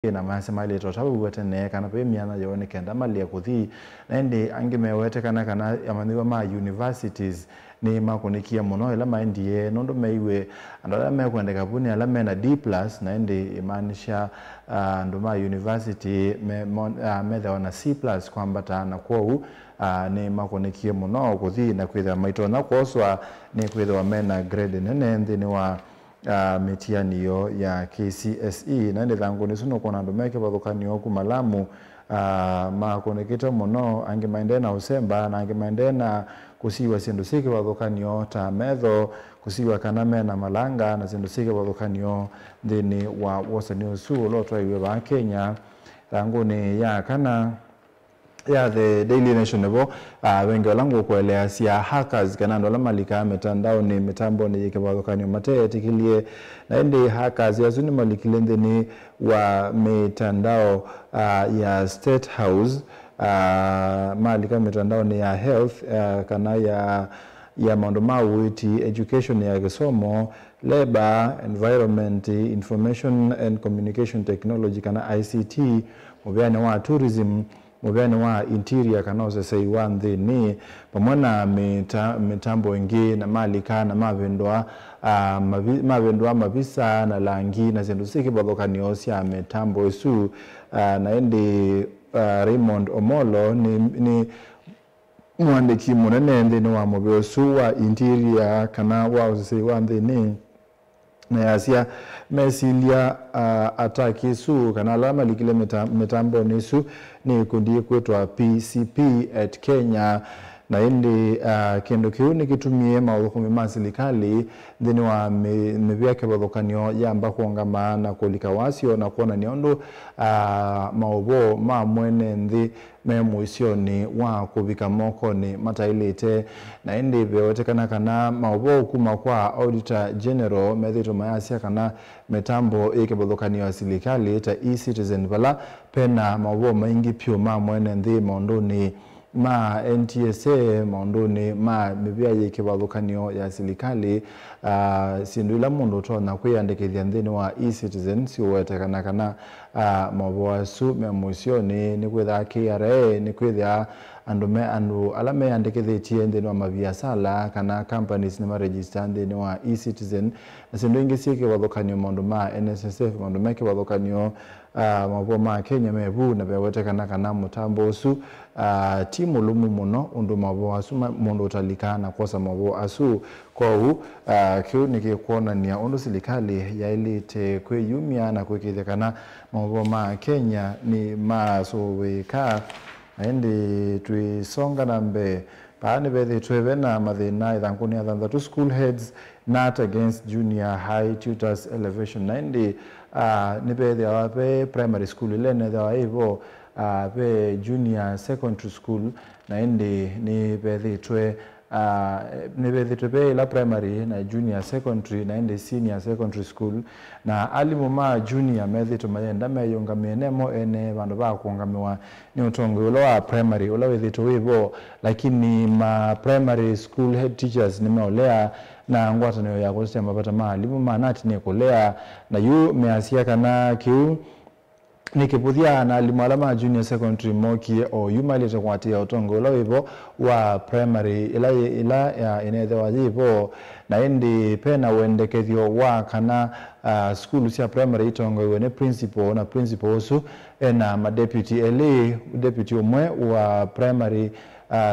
na masema ile totabu wete ne kana pe miana yone kenda mali kuthi nende angime wete kana amaniwa ma universities ni makonikia muno ila maendie nondo meiwe andola me kwenda kabuni ala me na D+ naende imanisha ndoma university me na C+ kwamba ta na kwou ni makonikia muno kuthi na kwitha maitona kwoswa ni kwitha mena grade nene ndini wa mitianiyo ya KCSE na ndithangu nisuno kona ndomeke bathukanio ku Malamu makonekita muno angimaende na usemba na angimaende na kusiwa sindu sike bathukanio ta metho kusiwa kana mena malanga na sindu sike bathukanio thini wa wasani usu lotwa iwe ba Kenya thangu ni ya kana ya the Daily Nation nebo wengi walangu kuelea siya hackers kana ndola malika mitandao ni mitambo ni yikebathukani mate tikilie na indi hackers yazuni malikilende ni wa mitandao ya State House malika mitandao ni ya health kana ya mambo mawiti education ya kisomo labor environment information and communication technology kana ICT mubiane wa tourism mugani wa interior kanose say one thing pamona mitambo ingi na malika na mavendwa mavisa na langi na zindu siki bathukanio cia mitambo isu na indi Raymond Omolo ni mwandiki munene ndini wa mubiosu wa interior kana wa say one thing na yasia mesilia ataki su kana alama likile mitambo nisu ni kundi kwetwa PCP at Kenya na indi kendo kiu ni kitumie maudhukumi masilikali dhini wa mivyake bathukanio ya amba kuongama na kulika wasio na kuona niondo maubo mwene nthi memuisioni wa kubika moko ni matailite na indi beote kana maubo kuma kwa Auditor General methito mayasia kana mitambo ike bathukanio asilikali ta e-citizen bala pena maubo maingi pio mwene nthi maunduni ma NTSA maunduni ma mibia yike bathukanio ya silikali sindula mundu tona kwiyandikithia nthini wa e-citizen siwete kana mawasu memuisioni ni kwitha KRA ni kwitha andu alame yandikithitie nthini wa mabiasala kana companies ni maregister nthini wa e-citizen na sindu ingi sike bathukanio maundu ma NSSF maundu meke bathukanio mabo ma Kenya mebu na bewete kana mutambo usu timu lumu muno undu mabo asu mundu utalikana kosa mabo asu kwa kiu nikikuona ni undu silikali ya elite kweyumia na kwikithekana mabo ma Kenya ni masoweka endi tuisonga nambe paani bethi twevena mathina ithanguni athanthatu school heads not against junior high tutors elevation 90 ni bethi awape primary school ile ne dawa hivyo pe junior secondary school na indi ni bethi twe la primary na junior secondary na indi senior secondary school na alimu ma junior methito mayenda meyonga menemo ene bandu ba kuongamiwa ni utongo ulo wa primary ulo wethito wivo lakini ma primary school head teachers nimeolea na ngwatanio ya kusema mapata alimu manati ni kulea na yu measia kana kiu nikiputhia na alimu junior secondary moki o yumalite kwatia utongo ulo wivo wa primary ila ya inethe wajivo na indi pena wendekethio wa kana school cia primary itongo iwe ne principal na principal usu na ma deputy deputy umwe wa primary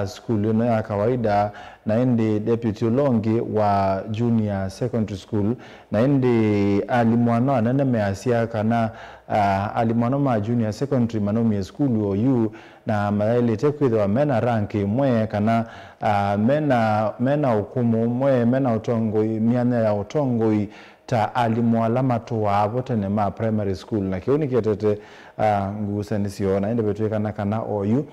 school ya kawaida na indi deputy longi wa junior secondary school na indi alimwano anene measia kana alimwano ma junior secondary manomie school OU na maili tekwitho mena ranki mwe kana mena hukumu mwe mena utongoi mianya ya utongoi ta alimwalama tuwa tene ma primary school na kiuni kietete ngusanisio na indi betuwe kana OU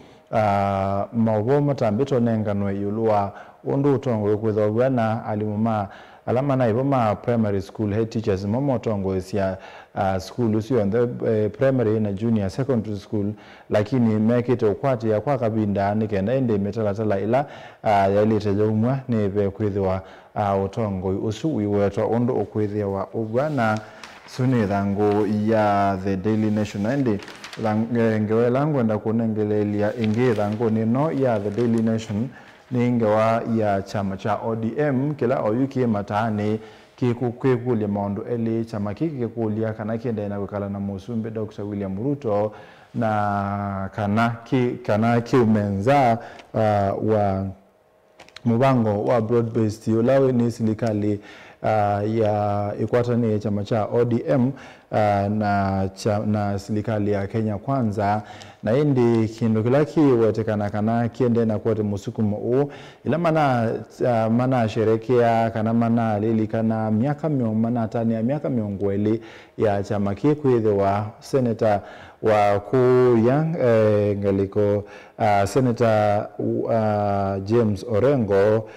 maubo matambito nenganwe yulua undu utongo kwitho bwana alimuma alama na ibo ma primary school head teachers momo utongo sia school usio the primary na junior secondary school lakini mekite ukwati ya kwa kabinda nikenda ende metalatala ila yalite jomwa ne be kwithwa utongo usu wiwetwa undu ukwithwa ubwana suni thangu ya The Daily Nation ende ngewe langu enda kunengelelia ingi thangu nino ya The Daily Nation ni ngewa ya chama cha ODM kila oyuki matani kikulia maundu eli chama kikulia kana kiende na wikala na musumbi Dr. William Ruto na kana kiumenza wa mubango wa broad-based ulawe ni silikali ya ikwatani chama cha ODM na silikali ya Kenya Kwanza na indi kindu kilaki wetekana kana kiende na kuwate musukumo u ila mana sherekea kana mana lili kana miaka mana tani ya miaka miongweli ya chama kikwithe wa Senator wa kuya ngaliko Senator James Orengo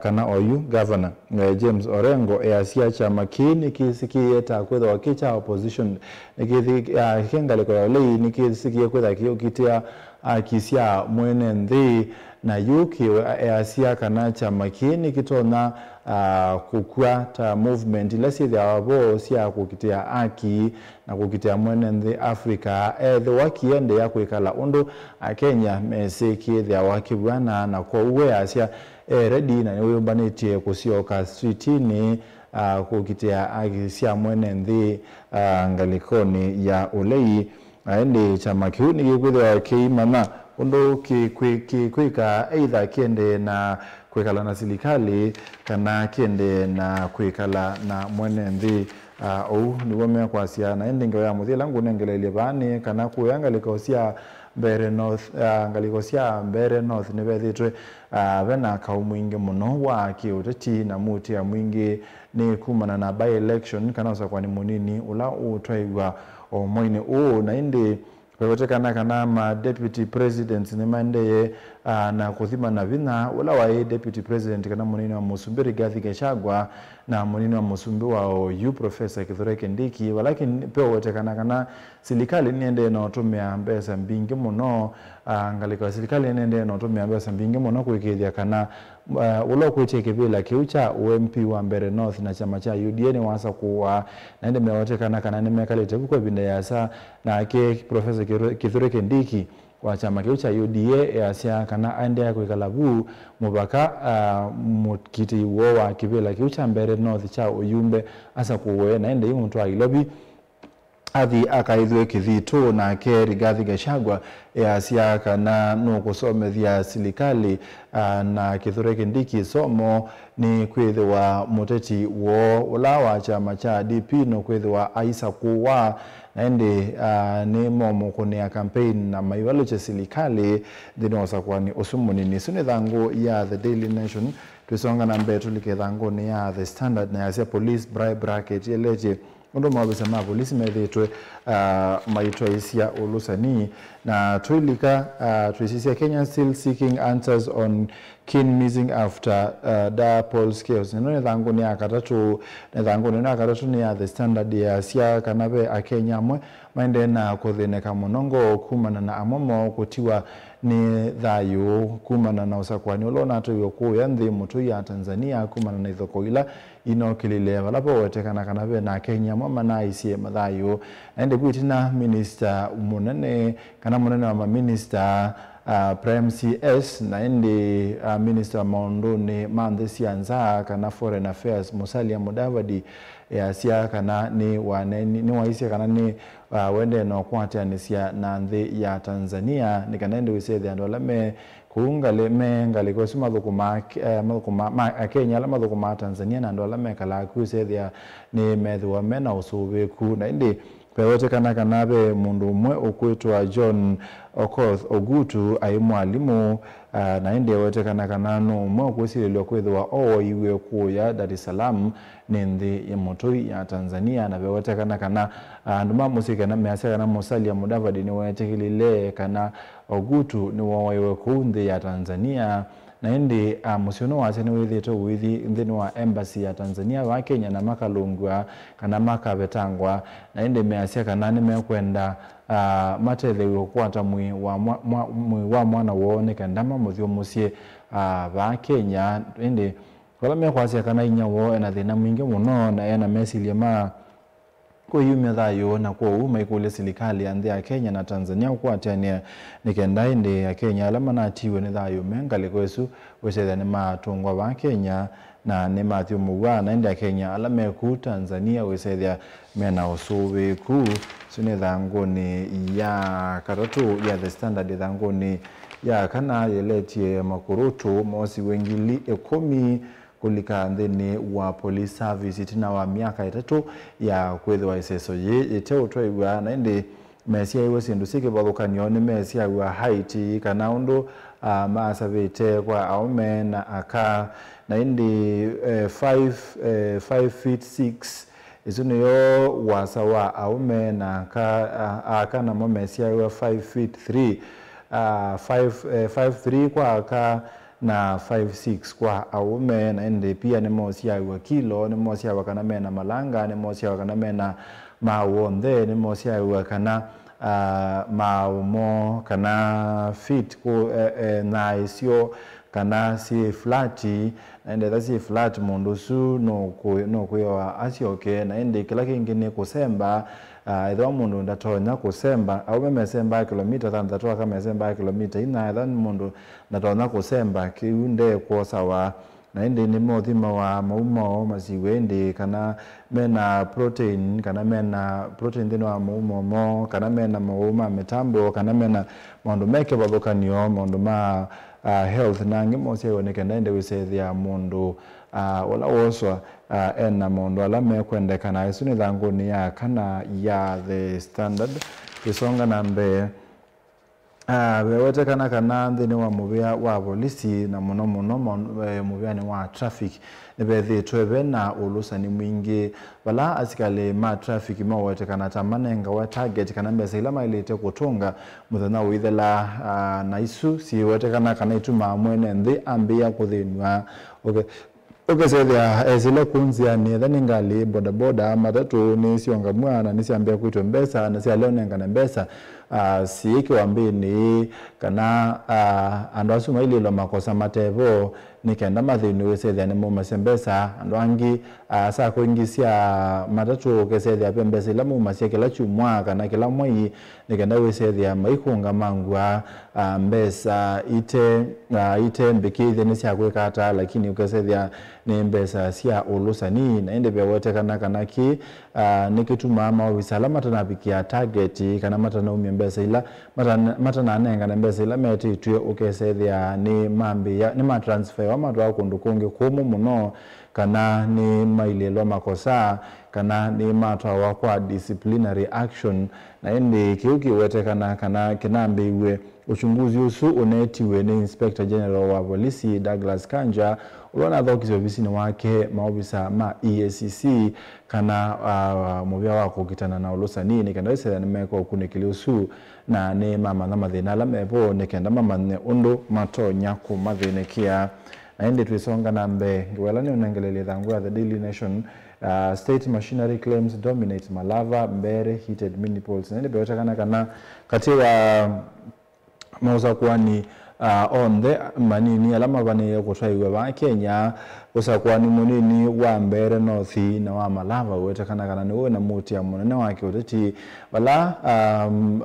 kana oyu governor James Orengo asia chama kini kisikieta kwetha wakicha opposition nikithi kengaliko ya lei nikisikie kwetha kiyokitia kisia mwene nthi na yuki asia kana chama kini kitona kukwata movement ilasi the wabo sia kukitia aki na kukitia mwene nthi Africa the wakiende ya kuikala undu Kenya mesiki the wakibwana na kwa uwe asia ready na uyumbanetie kusioka streetini kukitia akisia mwene nthi ngalikoni ya ulei aende chama kiuni kikwitha kiimana undu kwika either kiende na kwikala na silikali kana kiende na kwikala na mwene nthi au niwome kwa sia na ende ngewa muthia langu nengelelie bani kana kuyanga likosia Mbere North ngalikosia Mbere North nibethitwe bena kaumwingi muno wa kiuteti na muti ya mwingi ni kumana na by election kana usakwa ni munini ula utwaigwa omoine na indi kwegotekana kana ma deputy president ni mandeye na kuthima na vina ula wa deputy president kana munini wa Musumbi Rigathi Gachagua na munini wa Musumbi wa Professor Kithure Kindiki walakini peo wetekana kana silikali niende na otumia mbesa mbingi muno ngaliko silikali niende na otumia mbesa mbingi muno kuikithia kana ula kucheke bila kiucha UMP wa Mbere North na chama cha UDA ni wasa kuwa naende mewetekana kana nimekalete kwa binda yasa na ke Professor Kithure Kindiki wa chama kiucha UDA asia kana ande ya kuikalabu mubaka mukiti uo wa kibila kiucha Mbere North cha uyumbe asa kuwe naende yu mtu wa ilobi athi akaithwe kithito na ke Rigathi Gachagua asia kana no kusomethia silikali na Kithure Kindiki somo ni kwithwa muteti wo ulawa chama cha DP no kwithwa aisa kuwa naende ni momo kunia campaign na maiwalo cha silikali dinosa kwani usumuni ni sune thangu ya The Daily Nation tusonga na mbetu like thangu ni ya The Standard na ya police bribe bracket yeleje ndo mabisa ma polisi methitwe maitwaisia ulusani na twilika twisisia Kenya still seeking answers on kin missing after da Paul's chaos none thangu ni akatatu na thangu ni akatatu ni ya The Standard ya sia kanabe akenya mwe maende na kuthineka munongo kumana na amomo kutiwa ni thayu kumana na usakwani ulona tu yokuya nthi mutu ya Tanzania kumana na ithoko ila inokilile walapo wetekana kanabe na Kenya mama na isie mathayu ende kwitina minister munene kana munene wa minister Prime CS na ende minister maunduni manthe sianza kana foreign affairs Musalia Mudavadi asia kana ni waneni ni waisia kana ni wende no kwatianisia na nthi ya Tanzania ni kana ende wisethe andu alame kuungale mengali kwa sima thukuma Kenya la mathukuma Tanzania na andu alame kala kusethe ni methwa mena usubiku na indi pewote kana be mundu umwe ukwitwa John Okoth Ogutu ai mwalimu na indi wote kana no umwe kusililwa kwithwa iwe kuya Dar es Salaam nindi ya motoi ya Tanzania na bewote kana nduma musika na measaka na Musalia Mudavadi ni wetekilile kana Ogutu ni waiwe kundi ya Tanzania na indi musiono wase ni withito withi nthini wa embassy ya Tanzania wa Kenya na makalungwa kana makabetangwa na indi measia kana ni mekwenda matelewe kwata mwi wa mwana wone kandama muthio musie ba Kenya indi wala mekwasia kana inya wo na thina mwingi muno na ena mesilia kuyumya thayo na kwa uma ikule serikali ya nthi ya Kenya na Tanzania kuatania nikenda indi ya Kenya ala manatiwe ni thayo mengali kwesu wecethia ni matungwa wa Kenya na ni Matthew Mugwa na indi ya Kenya ala meku Tanzania wecethia mena usuvi ku sune thanguni ya karatu ya The Standard thanguni ya kana yeletie makurutu mosi wengili 10 kulika nthini wa police service itina wa miaka 3 ya kwithwa iseso ite utwaigwa na indi mesia iwe sindu sikivathukanio ni mesia wa height kana undu maasavite kwa aume na aka na indi 5 feet 6 isu niyo wasa wa aume na aka na mesia wa 5 feet 3 5'3" kwa aka na 5'6" kwa aume na ende pia ni mosia wa kilo ni mosia wa kana mena malanga ni mosia wa kana mena mawonde ni mosia wa kana maumo kana fit ku na isio kana si flati na ende thasi flat mundu su no kuyo asioke na ende kila kingine kusemba idho mundu ndatonya kusemba au memesemba kilomita 3 kama mesemba kilomita ina than mundu ndatonya kusemba kiunde kwa sawa na ende ni mothima wa maumo masiwendi kana mena protein thino wa maumo kana mena mauma metambo kana mena mundu meke bathukanio mundu ma health na ngimosi yoneka ndende wisethia mundu wala woswa ena mundu ala mekwendekana isu ni thanguni ya kana ya The Standard kisonga nambe wewetekana kana nthini wa muvia wa polisi na muno muvia ni wa traffic nibethitwe bena ulusani mwingi bala asikale ma traffic mawetekana tamanenga wa target kana mbesa ila mailite kutunga muthana withela na isu si wetekana kana ituma mwene nthi ambia kuthinwa ukesethia zile kunzia ni thani ngali bodaboda matatu ni sionga mwana ni siambia kuitwa mbesa na sia leo nengana mbesa siiki wambini kana andu asuma ili lo makosa matevo nikenda mathini wesethia ni mumasembesa andu angi saa kuingisia matatu ukesethia pembesa ila mumasia kila chumwa kana kila mwai nikenda wesethia maikunga mangwa mbesa ite mbikithi ni sia kwikata lakini ukesethia ni mbesa sia ulusani na ende bewote kana ki nikituma maofisa la matanapikia target kana matanaumia mbesa ila matananenga na mbesa ila metitwe ukesethia ni mambia ni matransfer wa matwa kundu kungi kumu muno kana ni mailelo makosa kana ni matwa wa kwa disciplinary action na ende kiuki wetekana kana kinambiwe uchunguzi usu unetiwe ni Inspector General wa polisi Douglas Kanja ulona thokisi ofisini wake maofisa ma EACC kana muvia wako kitana na ulusani ni kenda wese nimeko kunikili usu na ni mama na mathina la mepo ni kenda mama ne undu matonya ku mathinikia na indi tuisonga nambe ngwela ni unengelele thangu ya The Daily Nation. State machinery claims dominate Malava Mbere heated mini polls na indi bewetakana kana katiwa mauza kwani on the manini alama bane kutwaiwe ba Kenya usakwani munini wa Mbere North na wa Malava wetekana kana ni wona muti ya munene wake uteti bala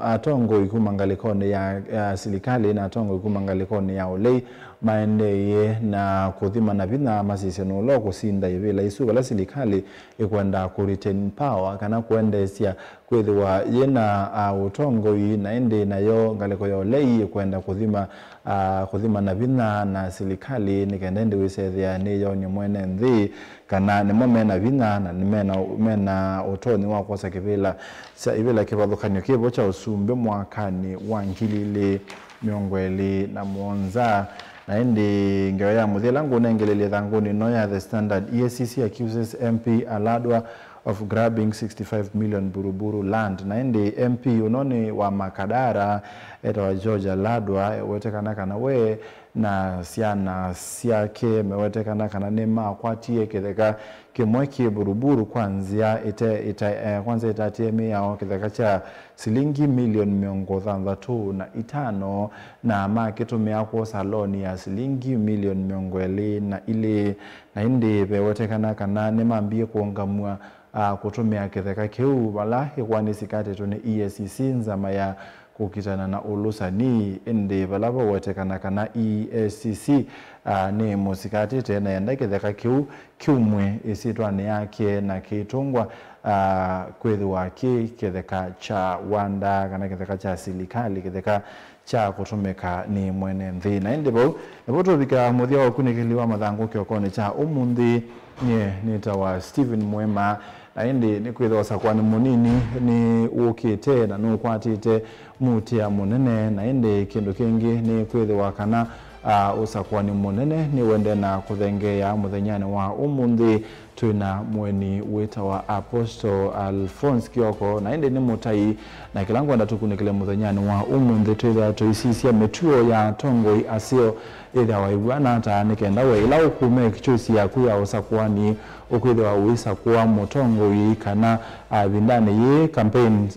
atongo ikumangalikone ya serikali na atongo ikumangalikone ya olei maendeye na kuthima na bina masiseno lo kusinda yebela isu bala serikali ikwenda ku retain power kana kuendesia kwithwa yena utongo na ende nayo ngaliko ya olei kwenda kuthima na bina na serikali nikendende wisethia ni yo nyumwene nthi kana ni momena bina na mena utoni wa kosa kibila sa ibila kivathukanio kibo cha usumbe mwakani wa 2027 na indi ngeo ya muthila ngu nengelele thanguni no ya The Standard. EACC accuses MP Aladwa of grabbing 65 million Buruburu land na indi MP unoni wa Makadara wa George Aladwa wetekana kana we na siana siake mewetekana kana nema kwatie kitheka kimweki Buruburu kwanzia kwanza itatiemi yao kitheka cha silingi milioni 35 na makitumia kwa saloni ya silingi milioni 20 na ile na indi bewetekana kana nema ambie kuongamua kutumia kitheka kiu bala ikwani sikate tone EACC nzama ya kukitana na ulusani indi balaba wetekana kana EACC ni musikati tena yenda kitheka kiu kiumwe isitwane yake na kitungwa kwithwa kitheka cha wanda kana kitheka cha silikali kitheka cha kutumika ni mwene nthi na indibo tubika muthia wa kunikiliwa mathangu kiokoni cha umundi ni tawa Stephen Mwema na indi ni kwithwa sakwani munini ni ukite na nukwatite mutia munene na indi kindu kingi ni kwithwa kana usakwani munene ni wende na kuthengea muthenyani wa umundi twina mweni wita wa Apostle Alphonse Kioko na indi ni mutai na kilango anda tukunikile muthenyani wa umundi twitha tuisisia metuo ya tongoi asio ithia wa ibwana ta nikenda we ila ukume kichusi ya kuya usakwani ukwithwa uisa kwa mutongoi kana bindane ye campaign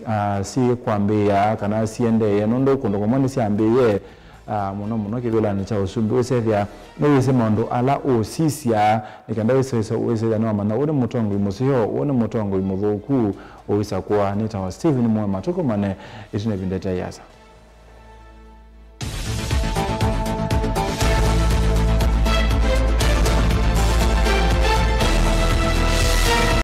si kwambia kana siende nondo kundo komoni siambiye muno kibela ni cha usumbi wesethia wese mondo ala osisia nikanda wese no amana wone mutongo imusio wone mutongo imuthuku oisa kwa nita wa Stephen Mwema tukomane itune bindeta yasa